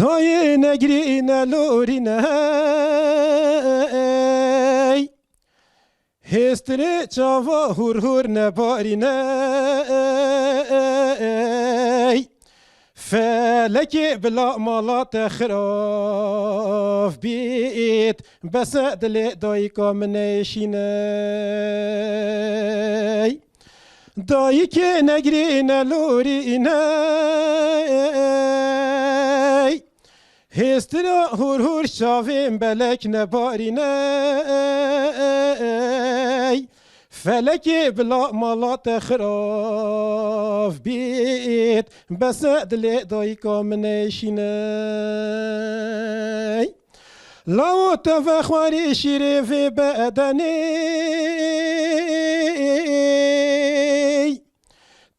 دای نگرینه لورینه هستره چاوا هور هور نبارینه فلك بلا مالات خراف بيت بس دل دايكا منشيني دايك نجرين لوريني هسترا هور هور شافين بلك نباريني فلك بلا مالات خراف بيت بس دل دايكا منشيني لو تفخوري شيري في بدني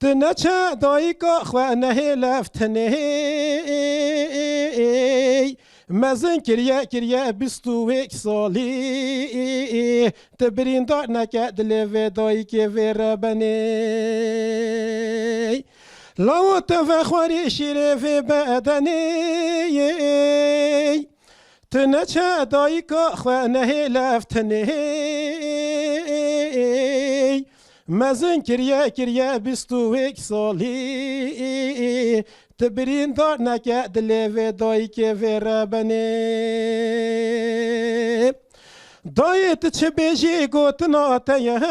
تنچا دايكا خوانه لفتني مزن كريا بستوك صالي تبرين دارنك دل دايك في ربني لو تفخوري شيري في بدني تنچا دايكا خوانه لفتني مزن كريا بستوك صالي تبرين دارنك دل دايك في ربني دايت تشبيجي قوتنا تيهي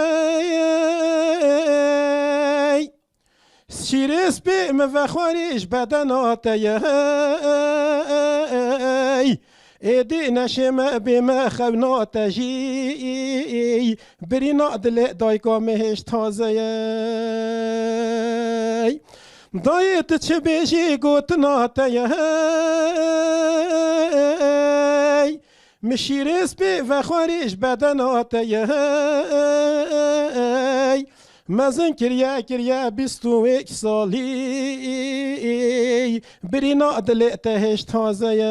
شيرس بي مفخوريش بدنا تيهي ايدي نشم بما خبنا تجي برينا دل دايكا مهش تازي دايت تشبيجي قوتنا تيهي مشيرس بي فخوريش بدنا تيهي مزن كريا بستوك صالي برينا دل تهش تازي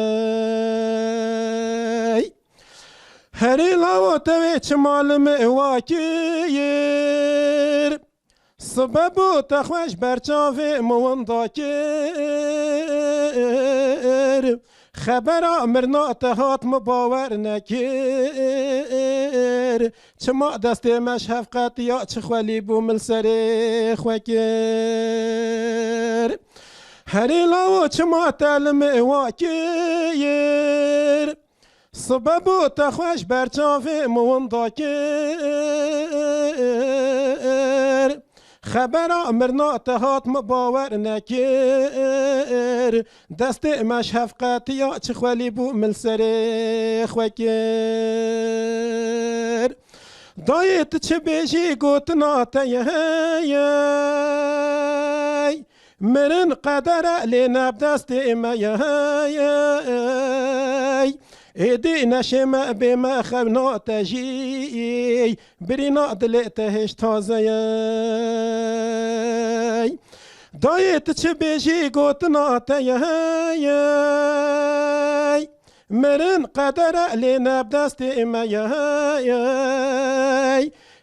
هري لاو تويش مالم واكير سببو تخوش برچاوي مونداكير خبر مرنا تهات مباور نكير چما دست مش هفقت یا چخولی بو ملسر خوکر هری لاو چما تلم واکیر سببو تخوش برچاوی مونداکر خبر مرنا تهات مباور نکر دست مش هفقت یا چخولی بو ملسر خوکر دایت چه بیجی گوتنا تیهی مرن قدر لنب دست امایی ایدی نشم بما خبنا تجی برینا دل تهش تازی دایت چه بیجی گوتنا تیهی مرن قدر لنب دست امایی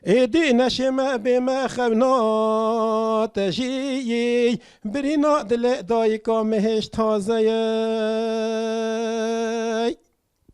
ایدی نشم بما خبنا تجی برینا دل دایکا مهش تازی